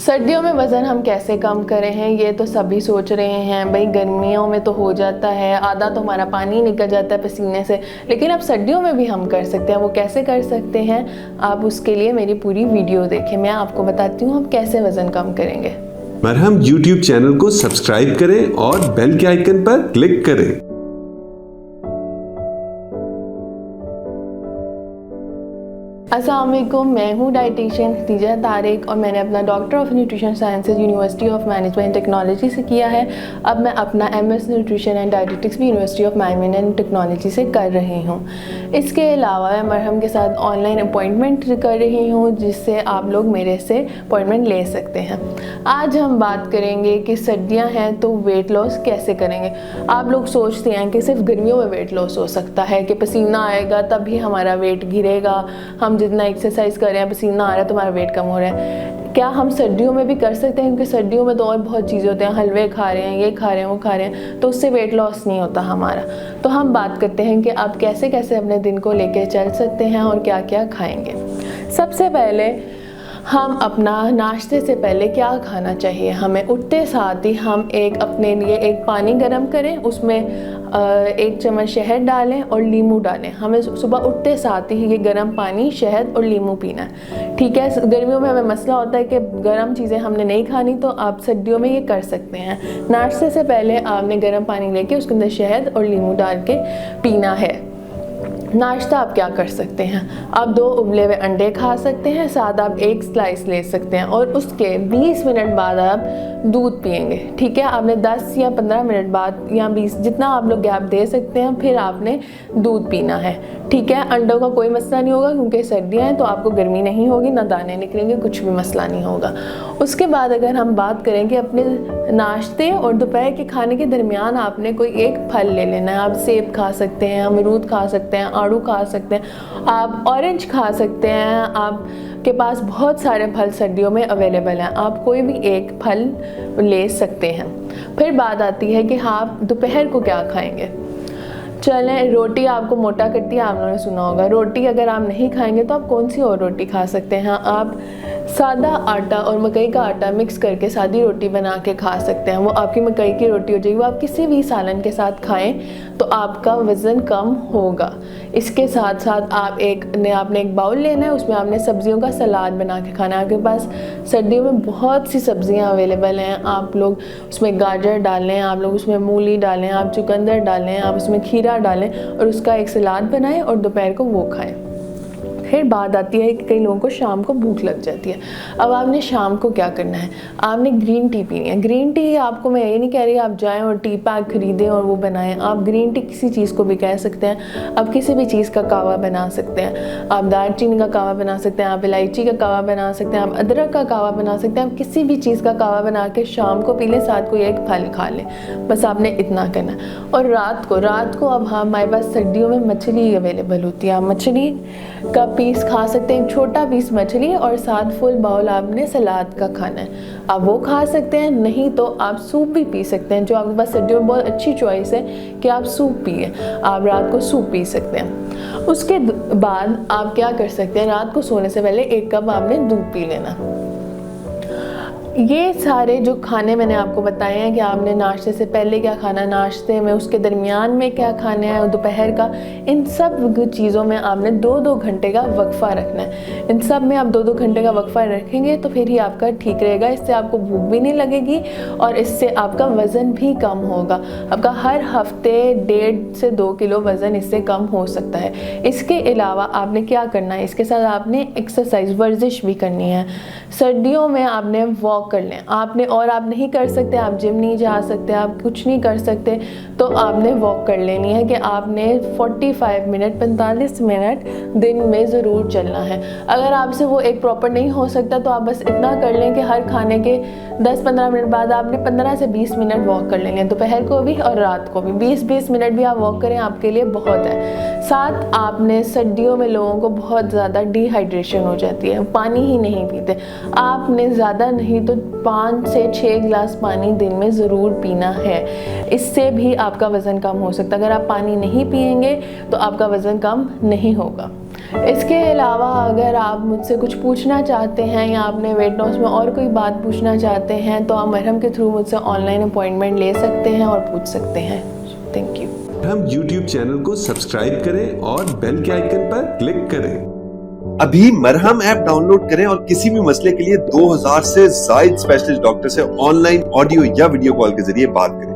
सर्दियों में वज़न हम कैसे कम करें हैं, ये तो सभी सोच रहे हैं। भाई गर्मियों में तो हो जाता है, आधा तो हमारा पानी निकल जाता है पसीने से, लेकिन अब सर्दियों में भी हम कर सकते हैं। वो कैसे कर सकते हैं, आप उसके लिए मेरी पूरी वीडियो देखें। मैं आपको बताती हूँ हम कैसे वज़न कम करेंगे। मरहम YouTube चैनल को सब्सक्राइब करें और बेल के आइकन पर क्लिक करें। अस्सलाम वालेकुम, मैं हूँ डाइटिशियन खदीजा तारिक और मैंने अपना doctor of nutrition sciences university of management technology से किया है। अब मैं अपना MS न्यूट्रिशन एंड डाइटिक्स भी university of management and technology से कर रही हूँ। इसके अलावा मैं मरहम के साथ ऑनलाइन अपॉइंटमेंट कर रही हूँ, जिससे आप लोग मेरे से अपॉइंटमेंट ले सकते हैं। आज हम बात करेंगे कि सर्दियाँ हैं तो वेट लॉस कैसे करेंगे। आप लोग सोचते हैं कि सिर्फ गर्मियों में वेट लॉस हो सकता है, कि पसीना आएगा तभी हमारा वेट गिरेगा, हम जितना एक्सरसाइज कर रहे हैं पसीना आ रहा है तो हमारा वेट कम हो रहा है। क्या हम सर्दियों में भी कर सकते हैं? क्योंकि सर्दियों में तो और बहुत चीज़ें होती हैं, हलवे खा रहे हैं, ये खा रहे हैं, वो खा रहे हैं, तो उससे वेट लॉस नहीं होता हमारा। तो हम बात करते हैं कि आप कैसे कैसे अपने दिन को लेके चल सकते हैं और क्या क्या खाएंगे। सबसे पहले हम अपना नाश्ते से पहले क्या खाना चाहिए, हमें उठते साथ ही हम अपने लिए एक पानी गर्म करें, उसमें 1 चम्मच शहद डालें और नींबू डालें। हमें सुबह उठते साथ ही ये गर्म पानी, शहद और नींबू पीना है, ठीक है। गर्मियों में हमें मसला होता है कि गर्म चीज़ें हमने नहीं खानी, तो आप सर्दियों में ये कर सकते हैं। नाश्ते से पहले आपने गर्म पानी लेके उसके अंदर शहद और नींबू डाल के पीना है। नाश्ता आप क्या कर सकते हैं, आप 2 उबले हुए अंडे खा सकते हैं, साथ आप 1 स्लाइस ले सकते हैं और उसके 20 मिनट बाद आप दूध पिएंगे, ठीक है। आपने 10 या 15 मिनट बाद या 20, जितना आप लोग गैप दे सकते हैं, फिर आपने दूध पीना है, ठीक है। अंडों का कोई मसला नहीं होगा क्योंकि सर्दियाँ हैं, तो आपको गर्मी नहीं होगी, ना दाने निकलेंगे, कुछ भी मसला नहीं होगा। उसके बाद अगर हम बात करें कि अपने नाश्ते और दोपहर के खाने के दरमियान आपने कोई एक फल ले लेना है। आप सेब खा सकते हैं, अमरूद खा सकते हैं, आड़ू खा सकते हैं, आप ऑरेंज खा सकते हैं। आपके पास बहुत सारे फल सर्दियों में अवेलेबल हैं, आप कोई भी एक फल ले सकते हैं। फिर बात आती है कि आप दोपहर को क्या खाएंगे। चलें, रोटी आपको मोटा करती है, आप लोगों ने सुना होगा। रोटी अगर आप नहीं खाएंगे तो आप कौन सी और रोटी खा सकते हैं। आप सादा आटा और मकई का आटा मिक्स करके सादी रोटी बना के खा सकते हैं। वो आपकी मकई की रोटी हो जाएगी, वो आप किसी भी सालन के साथ खाएं तो आपका वज़न कम होगा। इसके साथ साथ आपने एक बाउल लेना है, उसमें आपने सब्जियों का सलाद बना के खाना है। आपके पास सर्दियों में बहुत सी सब्जियां अवेलेबल हैं, आप लोग उसमें गाजर डालें, आप लोग उसमें मूली डालें, आप चुकंदर डालें, आप उसमें खीरा डालें और उसका एक सलाद बनाएं और दोपहर को वो खाएं। फिर बात आती है कि कई लोगों को शाम को भूख लग जाती है। अब आपने शाम को क्या करना है, आपने ग्रीन टी पीनी है। ग्रीन टी आपको मैं ये नहीं कह रही आप जाएं और टी पैक खरीदें और वो बनाएं। आप ग्रीन टी किसी चीज़ को भी कह सकते हैं, आप किसी भी चीज़ का कावा बना सकते हैं। आप दालचीनी का कावा बना सकते हैं, आप इलायची का कावा बना सकते हैं, आप अदरक का कावा बना सकते हैं। आप किसी भी चीज़ का कावा बना के शाम को पी लें, साथ को एक फल खा लें, बस आपने इतना करना है। और रात को अब हमारे पास सर्दियों में मछली अवेलेबल होती है, आप मछली का पीस खा सकते हैं, छोटा पीस मछली, और साथ फुल बाउल आपने सलाद का खाना है, आप वो खा सकते हैं। नहीं तो आप सूप भी पी सकते हैं, जो आपके पास सर्दियों में बहुत अच्छी चॉइस है कि आप सूप पिए। आप रात को सूप पी सकते हैं। उसके बाद आप क्या कर सकते हैं, रात को सोने से पहले 1 कप आपने दूध पी लेना। ये सारे जो खाने मैंने आपको बताए हैं कि आपने नाश्ते से पहले क्या खाना है, नाश्ते में, उसके दरमियान में क्या खाना है और दोपहर का, इन सब चीज़ों में आपने 2-2 घंटे का वक्फा रखना है। इन सब में आप 2-2 घंटे का वक्फा रखेंगे तो फिर ही आपका ठीक रहेगा। इससे आपको भूख भी नहीं लगेगी और इससे आपका वज़न भी कम होगा। आपका हर हफ्ते 1.5 से 2 किलो वज़न इससे कम हो सकता है। इसके अलावा आपने क्या करना है, इसके साथ आपने एक्सरसाइज, वर्जिश भी करनी है। सर्दियों में आपने वॉक कर लें आपने, और आप नहीं कर सकते, आप जिम नहीं जा सकते, आप कुछ नहीं कर सकते, तो आपने वॉक कर लेनी है कि आपने 45 मिनट 45 मिनट दिन में ज़रूर चलना है। अगर आपसे वो एक प्रॉपर नहीं हो सकता तो आप बस इतना कर लें कि हर खाने के 10-15 मिनट बाद आपने 15 से 20 मिनट वॉक कर लेंगे, दोपहर को भी और रात को भी 20-20 मिनट भी आप वॉक करें, आपके लिए बहुत है। साथ आपने सर्दियों में लोगों को बहुत ज़्यादा डिहाइड्रेशन हो जाती है, पानी ही नहीं पीते। आपने ज़्यादा नहीं तो 5 से 6 गिलास पानी दिन में ज़रूर पीना है, इससे भी आपका वज़न कम हो सकता है। अगर आप पानी नहीं पिएंगे तो आपका वज़न कम नहीं होगा। इसके अलावा अगर आप मुझसे कुछ पूछना चाहते हैं या आपने वेट लॉस में और कोई बात पूछना चाहते हैं तो आप मरहम के थ्रू मुझसे ऑनलाइन अपॉइंटमेंट ले सकते हैं और पूछ सकते हैं। Thank you. हम YouTube चैनल को सब्सक्राइब करें और बेल के आइकन पर क्लिक करें। अभी मरहम ऐप डाउनलोड करें और किसी भी मसले के लिए 2000 से ज्यादा स्पेशलिस्ट डॉक्टर से ऑनलाइन ऑडियो या वीडियो कॉल के जरिए बात करें।